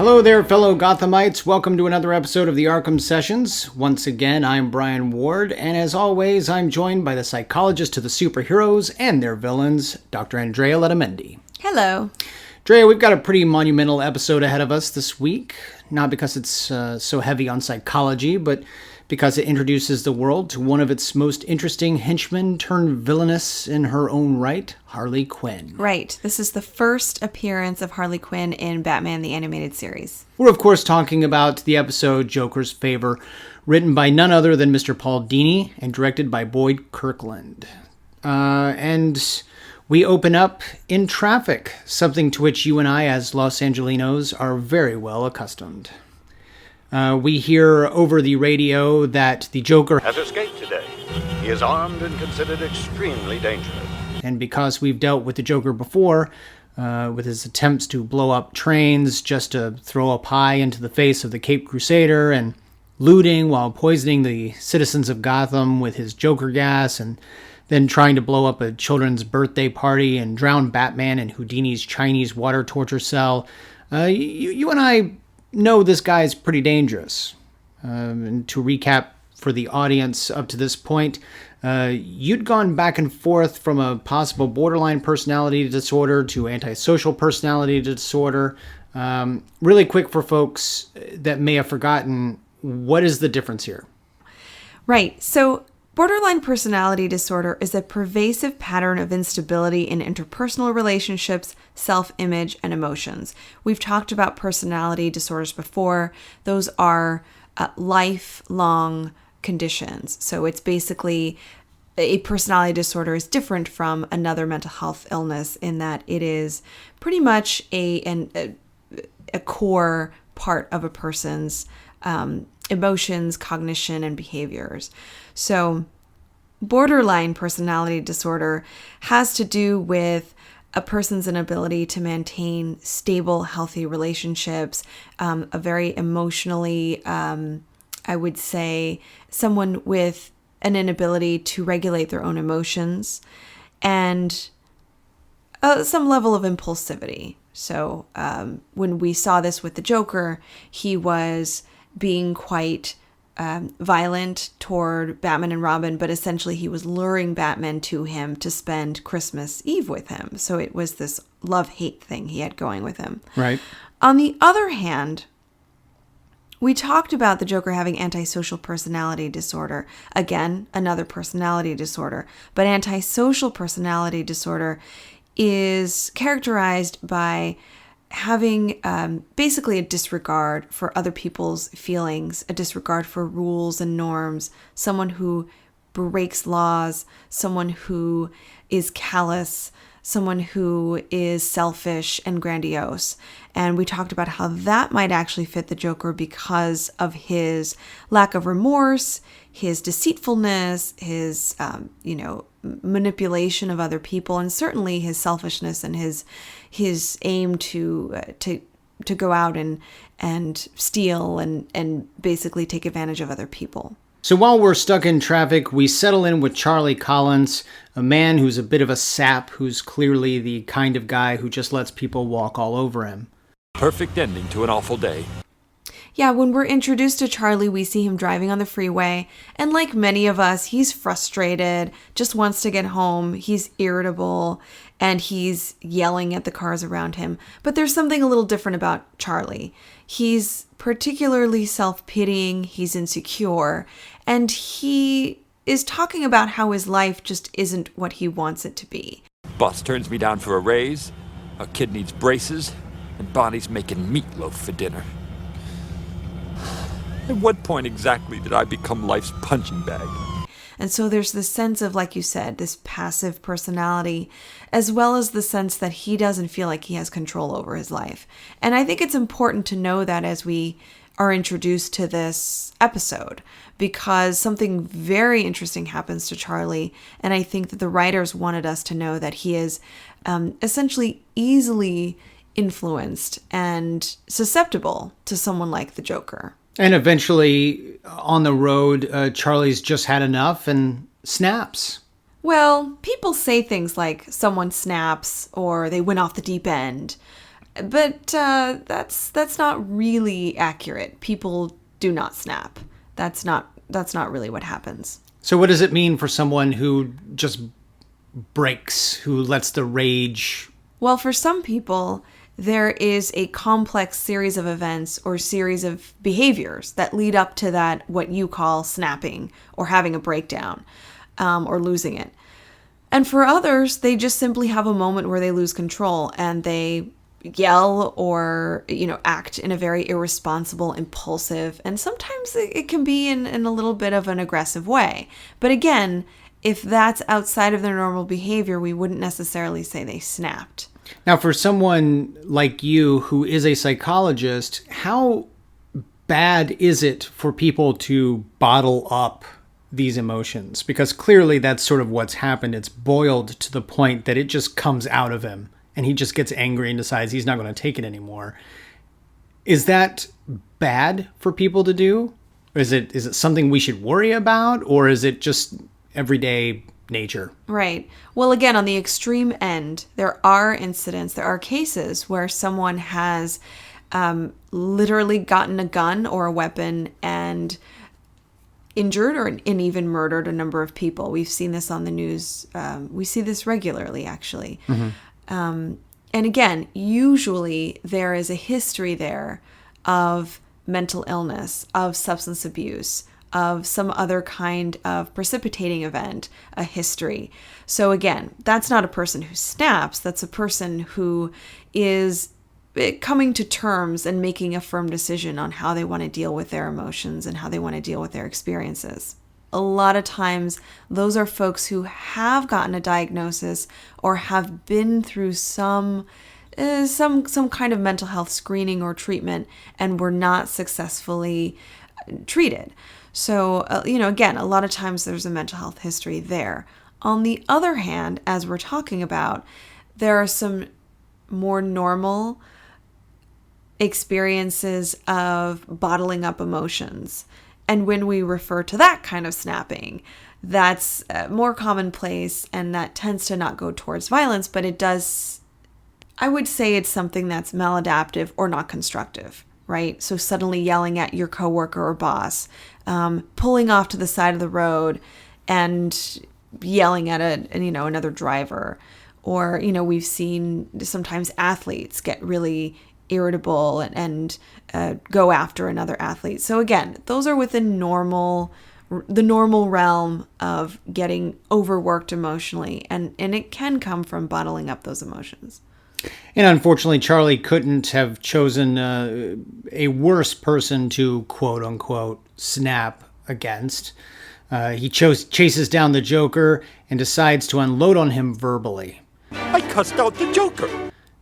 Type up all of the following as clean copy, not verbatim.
Hello there, fellow Gothamites. Welcome to another episode of the Arkham Sessions. Once again, I'm Brian Ward, and as always, I'm joined by the psychologist to the superheroes and their villains, Dr. Andrea Letamendi. Hello. Drea, we've got a pretty monumental episode ahead of us this week, not because it's so heavy on psychology, but because it introduces the world to one of its most interesting henchmen turned villainous in her own right, Harley Quinn. Right. This is the first appearance of Harley Quinn in Batman the Animated Series. We're, of course, talking about the episode Joker's Favor, written by none other than Mr. Paul Dini and directed by Boyd Kirkland. And we open up in traffic, something to which you and I, as Los Angelinos, are very well accustomed. We hear over the radio that the Joker has escaped today. He is armed and considered extremely dangerous. And because we've dealt with the Joker before, with his attempts to blow up trains just to throw a pie into the face of the Caped Crusader, and looting while poisoning the citizens of Gotham with his Joker gas, and then trying to blow up a children's birthday party and drown Batman in Houdini's Chinese water torture cell, you and I know this guy's pretty dangerous. And to recap for the audience up to this point, you'd gone back and forth from a possible borderline personality disorder to antisocial personality disorder. Really quick for folks that may have forgotten, what is the difference here? Right. So borderline personality disorder is a pervasive pattern of instability in interpersonal relationships, self-image, and emotions. We've talked about personality disorders before. Those are lifelong conditions. So it's basically a personality disorder is different from another mental health illness in that it is pretty much a core part of a person's emotions, cognition, and behaviors. So borderline personality disorder has to do with a person's inability to maintain stable, healthy relationships, a very emotionally, I would say, someone with an inability to regulate their own emotions, and some level of impulsivity. So when we saw this with the Joker, he was being quite violent toward Batman and Robin, but essentially he was luring Batman to him to spend Christmas Eve with him. So it was this love-hate thing he had going with him. Right. On the other hand, we talked about the Joker having antisocial personality disorder. Again, another personality disorder. But antisocial personality disorder is characterized by having basically a disregard for other people's feelings, a disregard for rules and norms, someone who breaks laws, someone who is callous, someone who is selfish and grandiose. And we talked about how that might actually fit the Joker because of his lack of remorse, his deceitfulness, his, manipulation of other people, and certainly his selfishness and his aim to go out and steal and basically take advantage of other people. So while we're stuck in traffic, we settle in with Charlie Collins, a man who's a bit of a sap, who's clearly the kind of guy who just lets people walk all over him. Perfect ending to an awful day. Yeah, when we're introduced to Charlie, we see him driving on the freeway, and like many of us, he's frustrated, just wants to get home, he's irritable, and he's yelling at the cars around him. But there's something a little different about Charlie. He's particularly self-pitying, he's insecure, and he is talking about how his life just isn't what he wants it to be. Boss turns me down for a raise, a kid needs braces, and Bonnie's making meatloaf for dinner. At what point exactly did I become life's punching bag? And so there's this sense of, like you said, this passive personality, as well as the sense that he doesn't feel like he has control over his life. And I think it's important to know that as we are introduced to this episode, because something very interesting happens to Charlie. And I think that the writers wanted us to know that he is essentially easily influenced and susceptible to someone like the Joker. And eventually, on the road, Charlie's just had enough and snaps. Well, people say things like someone snaps or they went off the deep end. But that's not really accurate. People do not snap. That's not really what happens. So what does it mean for someone who just breaks, who lets the rage... Well, for some people, there is a complex series of events or series of behaviors that lead up to that, what you call snapping or having a breakdown or losing it. And for others, they just simply have a moment where they lose control and they yell or, act in a very irresponsible, impulsive, and sometimes it can be in a little bit of an aggressive way. But again, if that's outside of their normal behavior, we wouldn't necessarily say they snapped. Now, for someone like you who is a psychologist, how bad is it for people to bottle up these emotions? Because clearly that's sort of what's happened. It's boiled to the point that it just comes out of him and he just gets angry and decides he's not going to take it anymore. Is that bad for people to do? Is it something we should worry about, or is it just everyday nature? Right. Well, again, on the extreme end, there are cases where someone has literally gotten a gun or a weapon and injured and even murdered a number of people. We've seen this on the news. We see this regularly, actually. Mm-hmm. And again, usually there is a history there of mental illness, of substance abuse, of some other kind of precipitating event, a history. So again, that's not a person who snaps. That's a person who is coming to terms and making a firm decision on how they want to deal with their emotions and how they want to deal with their experiences. A lot of times, those are folks who have gotten a diagnosis or have been through some kind of mental health screening or treatment and were not successfully treated. So, again, a lot of times there's a mental health history there. On the other hand, as we're talking about, there are some more normal experiences of bottling up emotions. And when we refer to that kind of snapping, that's more commonplace and that tends to not go towards violence, but it does, I would say it's something that's maladaptive or not constructive, right? So suddenly yelling at your coworker or boss, pulling off to the side of the road and yelling at another driver. Or, we've seen sometimes athletes get really irritable and go after another athlete. So again, those are within the normal realm of getting overworked emotionally, and it can come from bottling up those emotions. And unfortunately, Charlie couldn't have chosen a worse person to quote unquote snap against. He chases down the Joker and decides to unload on him verbally. I cussed out the Joker.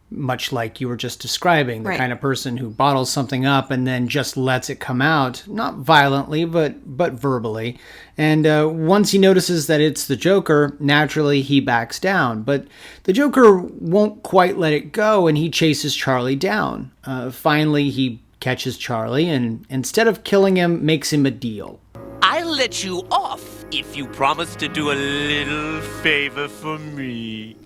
Much like you were just describing, the right. kind of person who bottles something up and then just lets it come out, not violently, but verbally. And once he notices that it's the Joker, naturally he backs down. But the Joker won't quite let it go, and he chases Charlie down. Finally, he catches Charlie, and instead of killing him, makes him a deal. I'll let you off if you promise to do a little favor for me.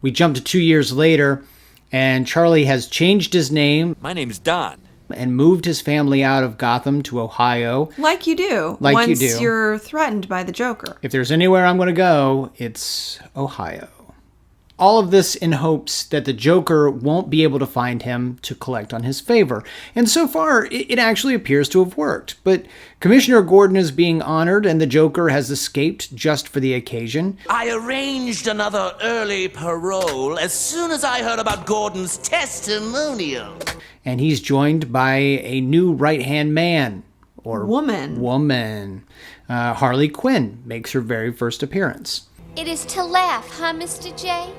We jump to 2 years later, and Charlie has changed his name. My name's Don. And moved his family out of Gotham to Ohio. Like you do. Once you're threatened by the Joker. If there's anywhere I'm going to go, it's Ohio. All of this in hopes that the Joker won't be able to find him to collect on his favor. And so far, it actually appears to have worked. But Commissioner Gordon is being honored, and the Joker has escaped just for the occasion. I arranged another early parole as soon as I heard about Gordon's testimonial. And he's joined by a new right-hand man. Or woman. Harley Quinn makes her very first appearance. It is to laugh, huh, Mr. J?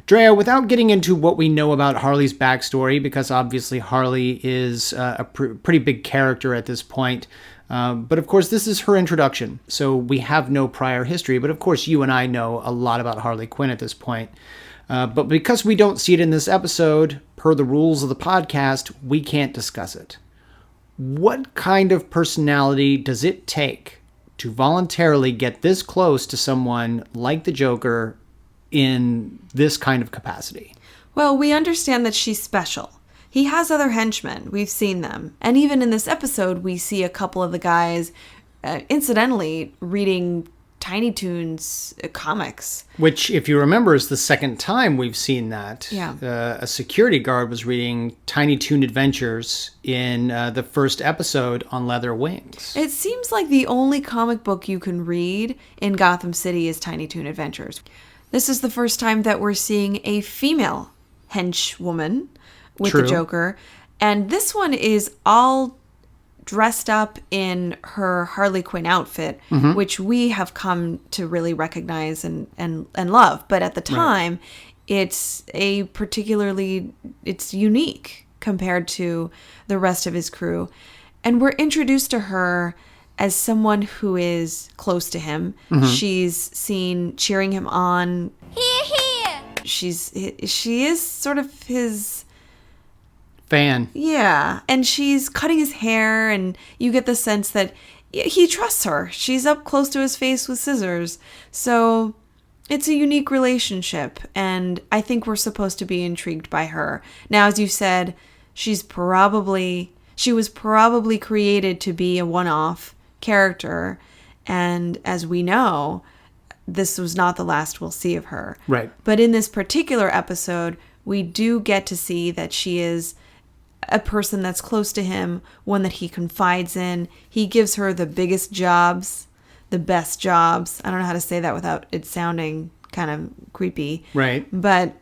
Drea, without getting into what we know about Harley's backstory, because obviously Harley is a pretty big character at this point, but of course this is her introduction, so we have no prior history, but of course you and I know a lot about Harley Quinn at this point. But because we don't see it in this episode, per the rules of the podcast, we can't discuss it. What kind of personality does it take to voluntarily get this close to someone like the Joker in this kind of capacity? Well, we understand that she's special. He has other henchmen. We've seen them. And even in this episode, we see a couple of the guys, incidentally, reading Tiny Toons comics. Which, if you remember, is the second time we've seen that. Yeah. A security guard was reading Tiny Toon Adventures in the first episode on Leather Wings. It seems like the only comic book you can read in Gotham City is Tiny Toon Adventures. This is the first time that we're seeing a female henchwoman with True. the Joker. And this one is all dressed up in her Harley Quinn outfit, which we have come to really recognize and love. But at the time, it's unique compared to the rest of his crew. And we're introduced to her as someone who is close to him. She's seen cheering him on. Hear, hear! She is sort of his Fan. Yeah, and she's cutting his hair, and you get the sense that he trusts her. She's up close to his face with scissors. So it's a unique relationship, and I think we're supposed to be intrigued by her. Now, as you said, she was probably created to be a one-off character, and as we know, this was not the last we'll see of her. Right. But in this particular episode, we do get to see that she is a person that's close to him, one that he confides in. He gives her the biggest jobs, the best jobs. I don't know how to say that without it sounding kind of creepy. Right. But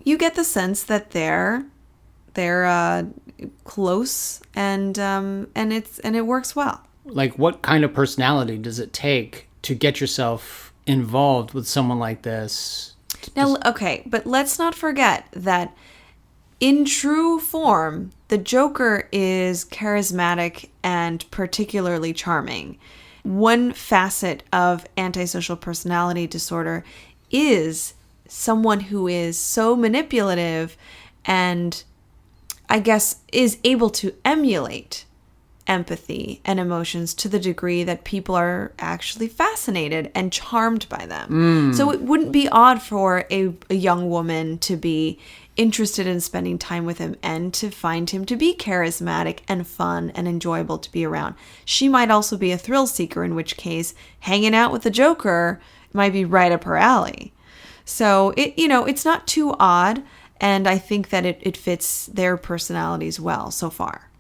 you get the sense that they're close, and it works well. Like, what kind of personality does it take to get yourself involved with someone like this? Now, okay, but let's not forget that in true form, the Joker is charismatic and particularly charming. One facet of antisocial personality disorder is someone who is so manipulative and, I guess, is able to emulate empathy and emotions to the degree that people are actually fascinated and charmed by them. So it wouldn't be odd for a young woman to be interested in spending time with him and to find him to be charismatic and fun and enjoyable to be around. She might also be a thrill seeker, in which case hanging out with the Joker might be right up her alley. So it's not too odd, and I think that it fits their personalities well so far.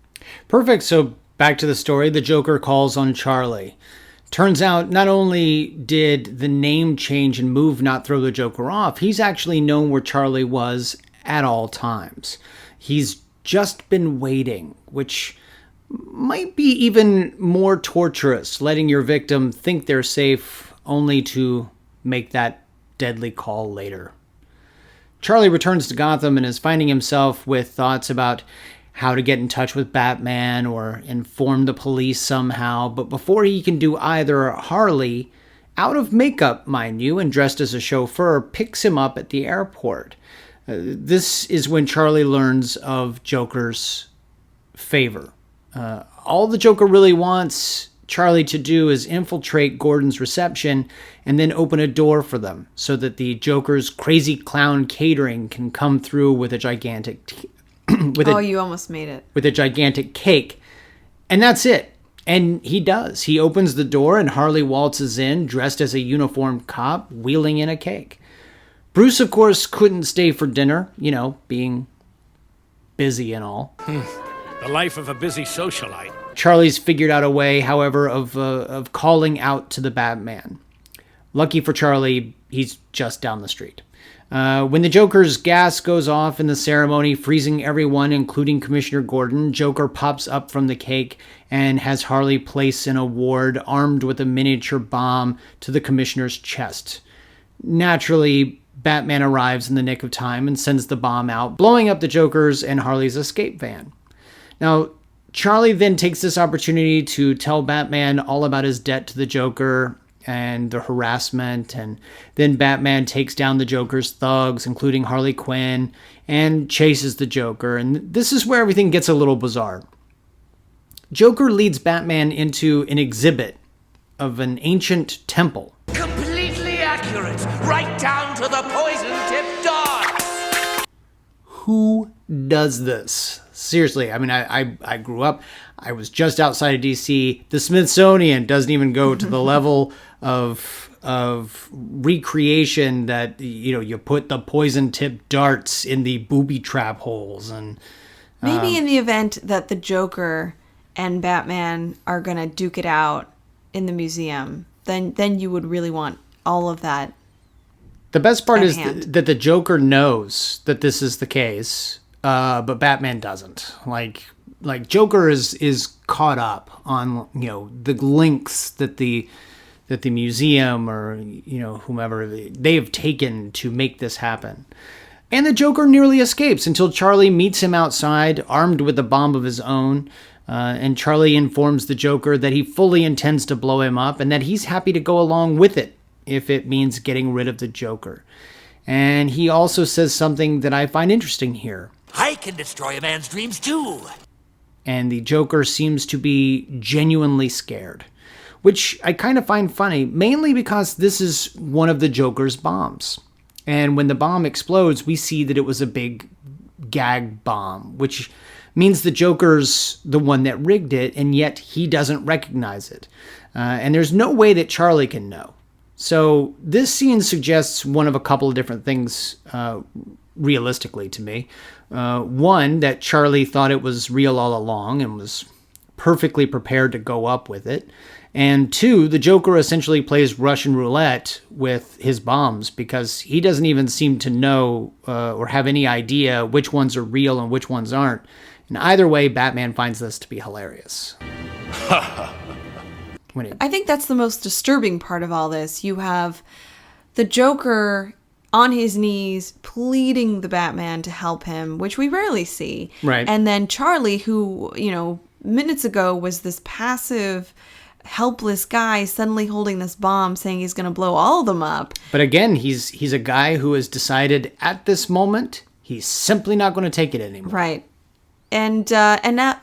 Perfect. So back to the story. The Joker calls on Charlie. Turns out not only did the name change and move not throw the Joker off, he's actually known where Charlie was at all times. He's just been waiting, which might be even more torturous, letting your victim think they're safe only to make that deadly call later. Charlie returns to Gotham and is finding himself with thoughts about how to get in touch with Batman or inform the police somehow, but before he can do either, Harley, out of makeup, mind you, and dressed as a chauffeur, picks him up at the airport. This is when Charlie learns of Joker's favor. All the Joker really wants Charlie to do is infiltrate Gordon's reception and then open a door for them so that the Joker's crazy clown catering can come through with a gigantic you almost made it. With a gigantic cake. And that's it. And he does. He opens the door and Harley waltzes in dressed as a uniformed cop wheeling in a cake. Bruce, of course, couldn't stay for dinner, being busy and all. The life of a busy socialite. Charlie's figured out a way, however, of calling out to the Batman. Lucky for Charlie, he's just down the street. When the Joker's gas goes off in the ceremony, freezing everyone, including Commissioner Gordon, Joker pops up from the cake and has Harley place an award armed with a miniature bomb to the Commissioner's chest. Naturally, Batman arrives in the nick of time and sends the bomb out, blowing up the Joker's and Harley's escape van. Now, Charlie then takes this opportunity to tell Batman all about his debt to the Joker and the harassment, and then Batman takes down the Joker's thugs, including Harley Quinn, and chases the Joker, and this is where everything gets a little bizarre. Joker leads Batman into an exhibit of an ancient temple. Completely accurate, right down to the poison-tipped dart. Who does this. Seriously, I mean, I grew up, I was just outside of DC. The Smithsonian doesn't even go to the level of recreation that, you put the poison-tipped darts in the booby trap holes. And maybe in the event that the Joker and Batman are going to duke it out in the museum, then you would really want all of that. The best part is hand. that the Joker knows that this is the case, but Batman doesn't. Like Joker is caught up on the links that the museum or whomever they have taken to make this happen. And the Joker nearly escapes until Charlie meets him outside, armed with a bomb of his own. And Charlie informs the Joker that he fully intends to blow him up and that he's happy to go along with it if it means getting rid of the Joker. And he also says something that I find interesting here. I can destroy a man's dreams too. And the Joker seems to be genuinely scared, which I kind of find funny, mainly because this is one of the Joker's bombs. And when the bomb explodes, we see that it was a big gag bomb, which means the Joker's the one that rigged it, and yet he doesn't recognize it. And there's no way that Charlie can know. So this scene suggests one of a couple of different things realistically to me. One, that Charlie thought it was real all along and was perfectly prepared to go up with it. And two, the Joker essentially plays Russian roulette with his bombs because he doesn't even seem to know or have any idea which ones are real and which ones aren't. And either way, Batman finds this to be hilarious. I think that's the most disturbing part of all this. You have the Joker on his knees pleading the Batman to help him, which we rarely see. Right. And then Charlie, who, minutes ago was this passive, helpless guy, suddenly holding this bomb saying he's going to blow all of them up. But again, he's a guy who has decided at this moment he's simply not going to take it anymore. Right. And now,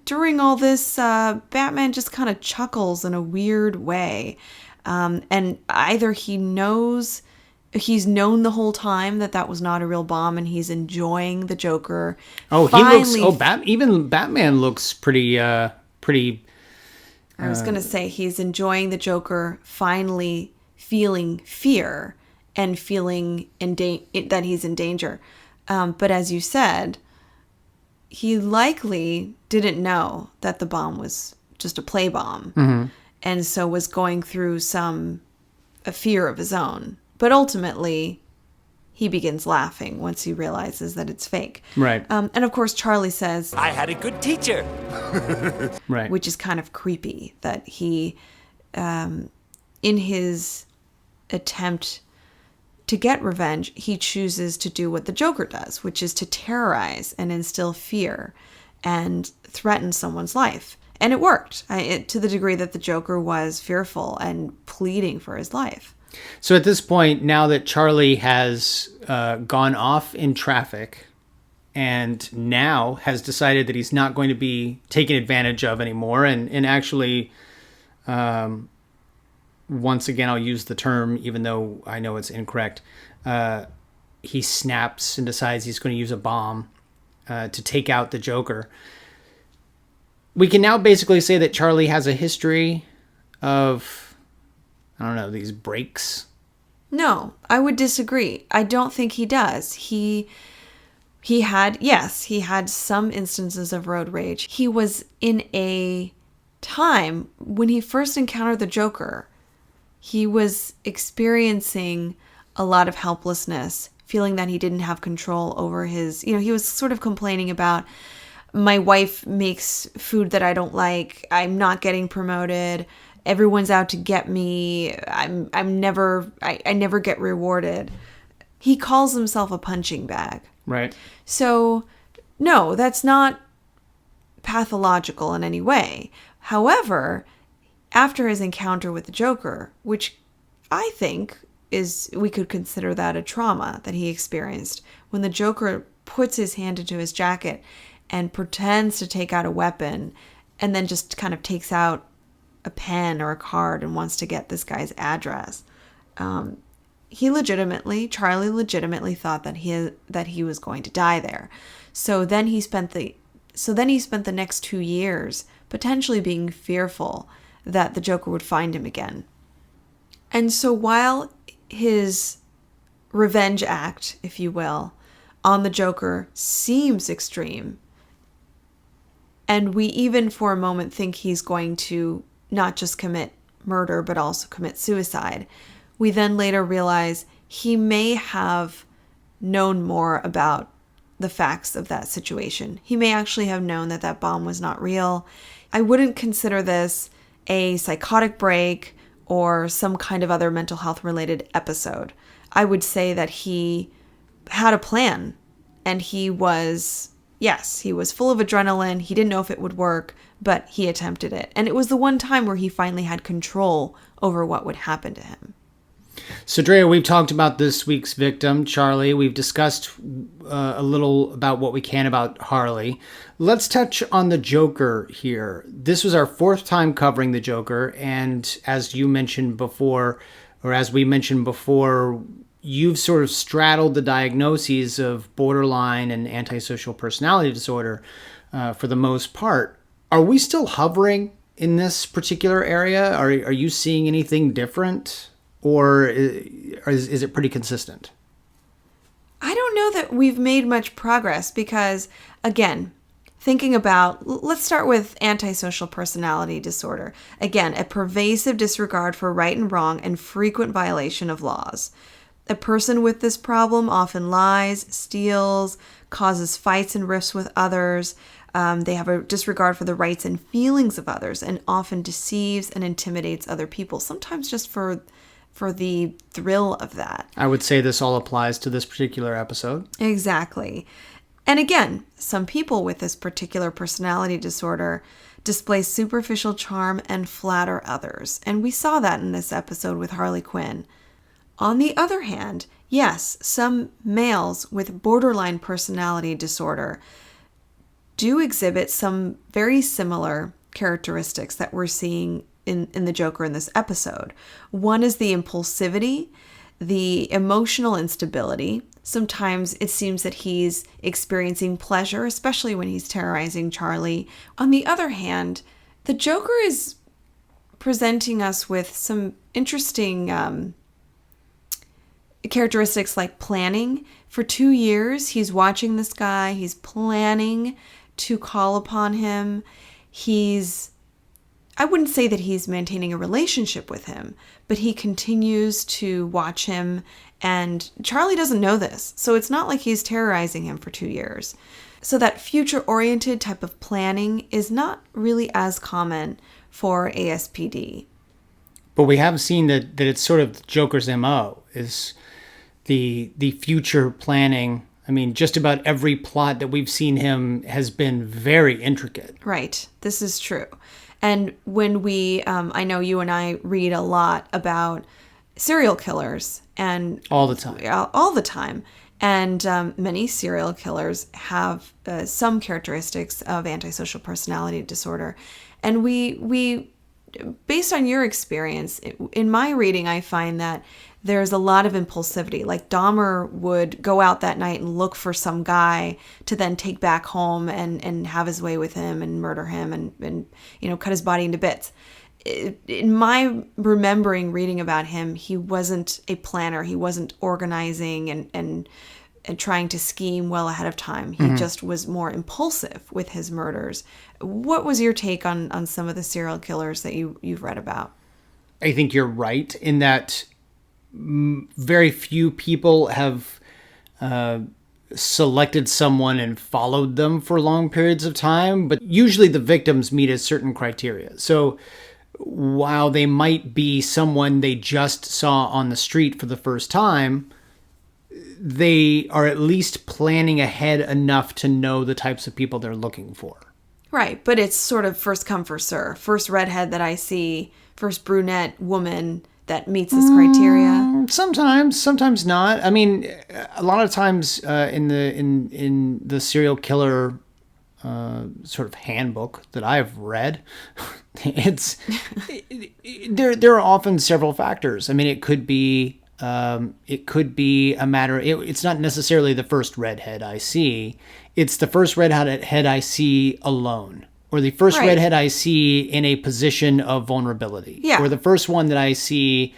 during all this, Batman just kind of chuckles in a weird way. And either he's known the whole time that was not a real bomb and he's enjoying the Joker. Even Batman looks pretty. I was going to say he's enjoying the Joker finally feeling fear and feeling that he's in danger. But as you said, he likely didn't know that the bomb was just a play bomb. Mm-hmm. And so was going through a fear of his own. But ultimately, he begins laughing once he realizes that it's fake. Right. And of course, Charlie says, I had a good teacher. Right. Which is kind of creepy that he, in his attempt to get revenge, he chooses to do what the Joker does, which is to terrorize and instill fear and threaten someone's life. And it worked to the degree that the Joker was fearful and pleading for his life. So at this point, now that Charlie has gone off in traffic and now has decided that he's not going to be taken advantage of anymore and actually, once again, I'll use the term, even though I know it's incorrect, he snaps and decides he's going to use a bomb to take out the Joker. We can now basically say that Charlie has a history of, these breaks. No, I would disagree. I don't think he does. He had some instances of road rage. He was in a time when he first encountered the Joker. He was experiencing a lot of helplessness, feeling that he didn't have control over his, he was sort of complaining about, my wife makes food that I don't like. I'm not getting promoted. Everyone's out to get me. I never get rewarded. He calls himself a punching bag. Right. So, no, that's not pathological in any way. However, after his encounter with the Joker, which I think we could consider that a trauma that he experienced, when the Joker puts his hand into his jacket and pretends to take out a weapon and then just kind of takes out a pen or a card and wants to get this guy's address. Charlie legitimately thought that he was going to die there. So then he spent the next 2 years potentially being fearful that the Joker would find him again. And so while his revenge act, if you will, on the Joker seems extreme, and we even for a moment think he's going to not just commit murder, but also commit suicide, we then later realize he may have known more about the facts of that situation. He may actually have known that that bomb was not real. I wouldn't consider this a psychotic break or some kind of other mental health related episode. I would say that he had a plan, and he was full of adrenaline. He didn't know if it would work, but he attempted it. And it was the one time where he finally had control over what would happen to him. So, Drea, we've talked about this week's victim, Charlie. We've discussed a little about what we can about Harley. Let's touch on the Joker here. This was our 4th time covering the Joker, and as you mentioned before, or as we mentioned before, you've sort of straddled the diagnoses of borderline and antisocial personality disorder for the most part. Are we still hovering in this particular area? Are you seeing anything different? Or is it pretty consistent? I don't know that we've made much progress because, again, let's start with antisocial personality disorder. Again, a pervasive disregard for right and wrong and frequent violation of laws. A person with this problem often lies, steals, causes fights and rifts with others. They have a disregard for the rights and feelings of others and often deceives and intimidates other people, sometimes just for the thrill of that. I would say this all applies to this particular episode. Exactly. And again, some people with this particular personality disorder display superficial charm and flatter others. And we saw that in this episode with Harley Quinn. On the other hand, yes, some males with borderline personality disorder do exhibit some very similar characteristics that we're seeing in the Joker in this episode. One is the impulsivity, the emotional instability. Sometimes it seems that he's experiencing pleasure, especially when he's terrorizing Charlie. On the other hand, the Joker is presenting us with some interesting characteristics like planning. For 2 years, he's watching this guy. He's planning to call upon him. I wouldn't say that he's maintaining a relationship with him, but he continues to watch him, and Charlie doesn't know this, so it's not like he's terrorizing him for 2 years. So that future-oriented type of planning is not really as common for ASPD. But we have seen that it's sort of Joker's MO, is the future planning. I mean, just about every plot that we've seen him has been very intricate. Right. This is true. And when I know you and I read a lot about serial killers and all the time. And many serial killers have some characteristics of antisocial personality disorder. And we, based on your experience, in my reading, I find that there's a lot of impulsivity. Like Dahmer would go out that night and look for some guy to then take back home and have his way with him and murder him and cut his body into bits. In my remembering reading about him, he wasn't a planner. He wasn't organizing and trying to scheme well ahead of time. He just was more impulsive with his murders. What was your take on some of the serial killers that you've read about? I think you're right in that very few people have selected someone and followed them for long periods of time, but usually the victims meet a certain criteria. So while they might be someone they just saw on the street for the first time, they are at least planning ahead enough to know the types of people they're looking for. Right, but it's sort of first come, first serve. First redhead that I see, first brunette woman that meets this criteria. Sometimes not. I mean, a lot of times in the serial killer sort of handbook that I've read, there are often several factors. I mean, it could be It could be a matter, it's not necessarily the first redhead I see. It's the first redhead I see alone. Or the first redhead I see in a position of vulnerability. Yeah. Or the first one that I see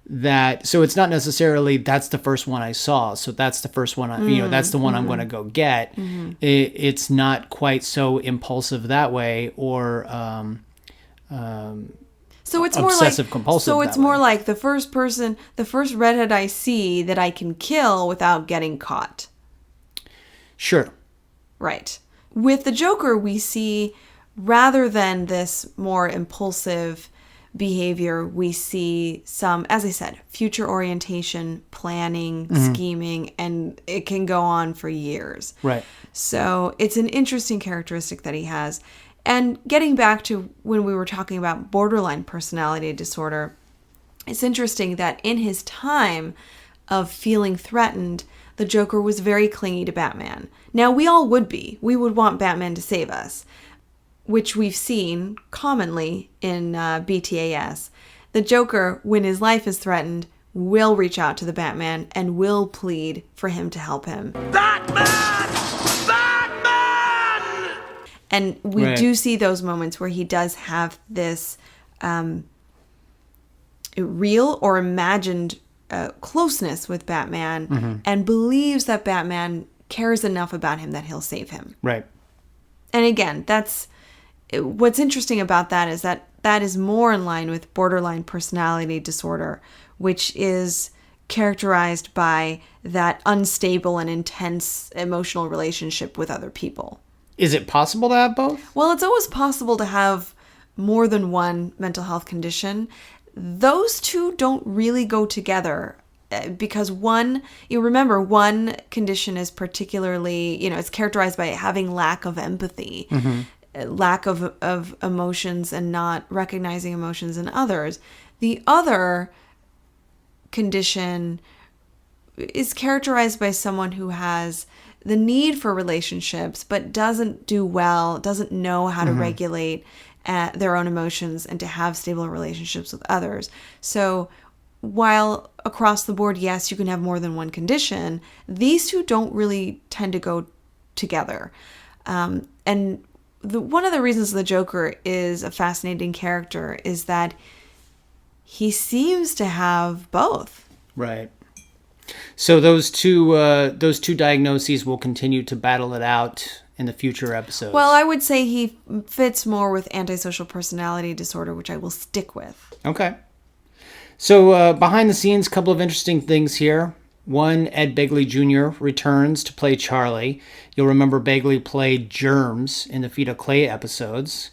so it's not necessarily that's the first one I saw. So that's the first one, that's the one I'm going to go get. It's not quite so impulsive that way or so it's obsessive compulsive. So it's more like the first redhead I see that I can kill without getting caught. Sure. Right. With the Joker, we see, rather than this more impulsive behavior, we see some, as I said, future orientation, planning, scheming, and it can go on for years. Right. So it's an interesting characteristic that he has. And getting back to when we were talking about borderline personality disorder, it's interesting that in his time of feeling threatened, the Joker was very clingy to Batman. Now, we all would be. We would want Batman to save us, which we've seen commonly in BTAS. The Joker, when his life is threatened, will reach out to the Batman and will plead for him to help him. Batman! Batman! And we do see those moments where he does have this real or imagined closeness with Batman and believes that Batman cares enough about him that he'll save him. Right. And again, what's interesting about that is that is more in line with borderline personality disorder, which is characterized by that unstable and intense emotional relationship with other people. Is it possible to have both? Well, it's always possible to have more than one mental health condition. Those two don't really go together because one condition is particularly, it's characterized by having lack of empathy, lack of emotions and not recognizing emotions in others. The other condition is characterized by someone who has the need for relationships but doesn't know how to regulate their own emotions and to have stable relationships with others. So while across the board, yes, you can have more than one condition, these two don't really tend to go together. And one of the reasons the Joker is a fascinating character is that he seems to have both. Right. So those two diagnoses will continue to battle it out in the future episodes. Well, I would say he fits more with antisocial personality disorder, which I will stick with. Okay. So behind the scenes, a couple of interesting things here. One, Ed Begley Jr. returns to play Charlie. You'll remember Begley played Germs in the Feet of Clay episodes.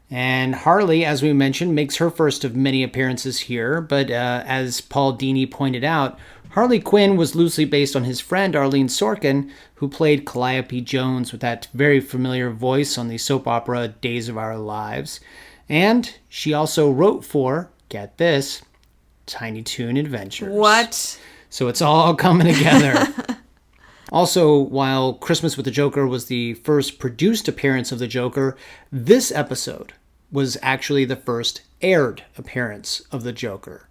And Harley, as we mentioned, makes her first of many appearances here. But as Paul Dini pointed out, Harley Quinn was loosely based on his friend Arlene Sorkin, who played Calliope Jones with that very familiar voice on the soap opera Days of Our Lives. And she also wrote for, get this, Tiny Toon Adventures. What? So it's all coming together. Also, while Christmas with the Joker was the first produced appearance of the Joker, this episode was actually the first aired appearance of the Joker.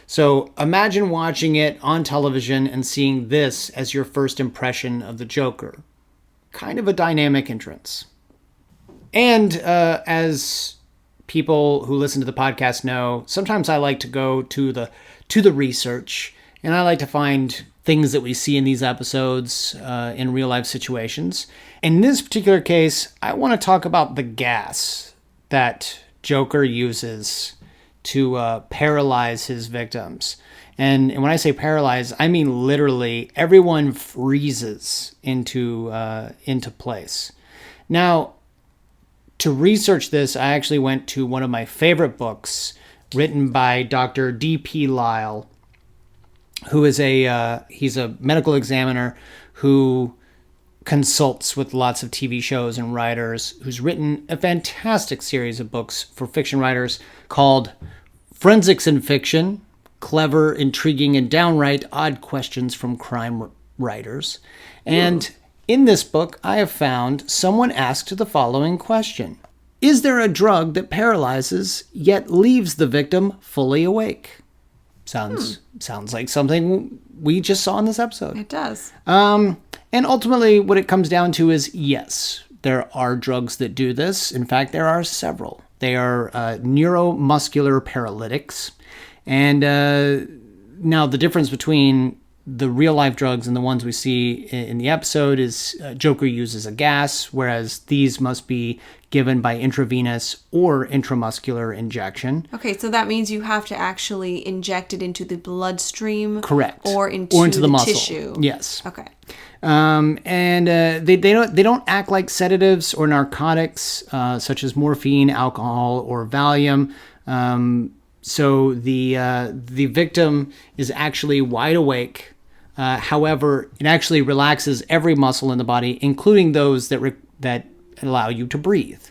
So imagine watching it on television and seeing this as your first impression of the Joker. Kind of a dynamic entrance. And as people who listen to the podcast know, sometimes I like to go to the research, and I like to find things that we see in these episodes in real life situations. In this particular case, I want to talk about the gas that Joker uses to paralyze his victims. And when I say paralyze, I mean literally everyone freezes into place. Now, to research this, I actually went to one of my favorite books written by Dr. D.P. Lyle, who is he's a medical examiner who consults with lots of TV shows and writers, who's written a fantastic series of books for fiction writers called Forensics in Fiction, Clever, Intriguing, and Downright Odd Questions from Crime Writers. And in this book, I have found someone asked the following question. Is there a drug that paralyzes yet leaves the victim fully awake? Sounds like something we just saw in this episode. It does. And ultimately, what it comes down to is, yes, there are drugs that do this. In fact, there are several. They are neuromuscular paralytics. And now the difference between the real-life drugs and the ones we see in the episode is Joker uses a gas, whereas these must be given by intravenous or intramuscular injection. Okay, so that means you have to actually inject it into the bloodstream. Correct. Or into the muscle. tissue. Yes. Okay. And they don't act like sedatives or narcotics, such as morphine, alcohol, or Valium. So the victim is actually wide awake. However, it actually relaxes every muscle in the body, including those that allow you to breathe.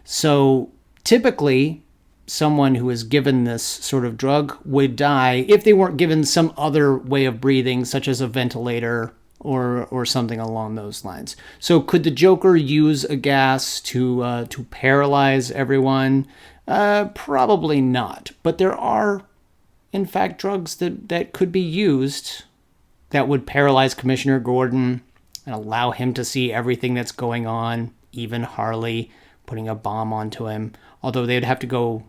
So typically, someone who is given this sort of drug would die if they weren't given some other way of breathing, such as a ventilator or something along those lines. So could the Joker use a gas to paralyze everyone? Probably not. But there are, in fact, drugs that could be used that would paralyze Commissioner Gordon and allow him to see everything that's going on, even Harley putting a bomb onto him. Although they would have to go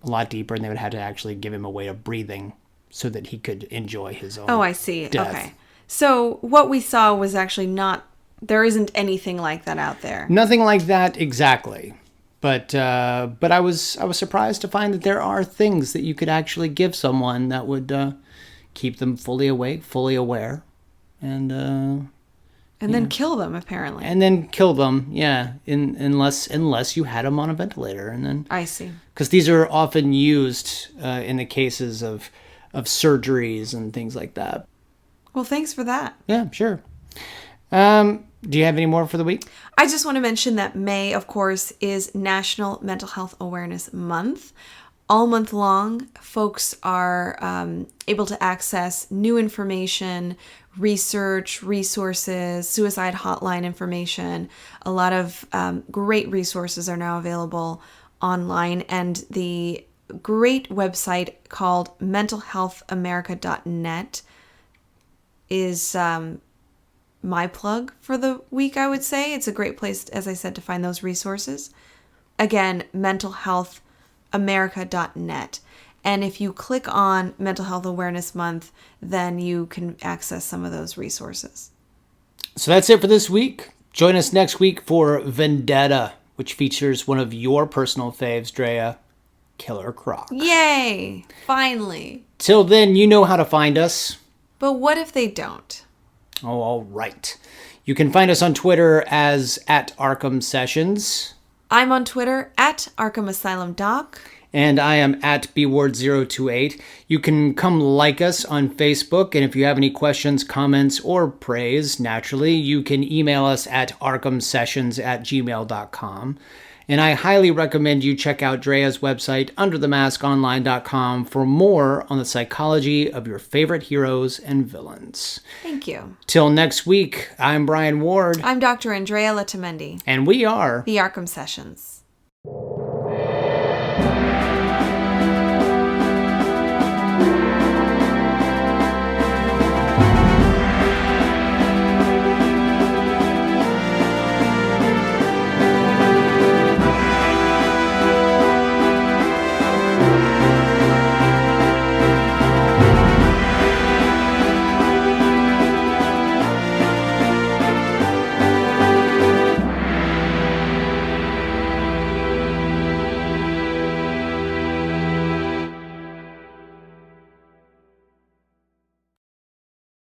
a lot deeper and they would have to actually give him a way of breathing so that he could enjoy his own. Oh, I see. Death. Okay. So what we saw was actually there isn't anything like that out there. Nothing like that exactly. But I was surprised to find that there are things that you could actually give someone that would keep them fully awake, fully aware, and then kill them, apparently. And then kill them, yeah, unless you had them on a ventilator, and then I see. Because these are often used in the cases of surgeries and things like that. Well, thanks for that. Yeah, sure. Do you have any more for the week? I just want to mention that May, of course, is National Mental Health Awareness Month. All month long, folks are able to access new information, research, resources, suicide hotline information. A lot of great resources are now available online, and the great website called mentalhealthamerica.net is my plug for the week, I would say. It's a great place, as I said, to find those resources. Again, mentalhealthamerica.net. And if you click on Mental Health Awareness Month, then you can access some of those resources. So that's it for this week. Join us next week for Vendetta, which features one of your personal faves, Drea, Killer Croc. Yay! Finally. Till then, you know how to find us. But what if they don't? Oh, all right. You can find us on Twitter as @Arkham Sessions. I'm on Twitter @Arkham Asylum Doc. And I am @BWard028. You can come like us on Facebook, and if you have any questions, comments, or praise, naturally, you can email us at arkhamsessions@gmail.com. And I highly recommend you check out Drea's website, underthemaskonline.com, for more on the psychology of your favorite heroes and villains. Thank you. Till next week, I'm Brian Ward. I'm Dr. Andrea Letamendi. And we are the Arkham Sessions.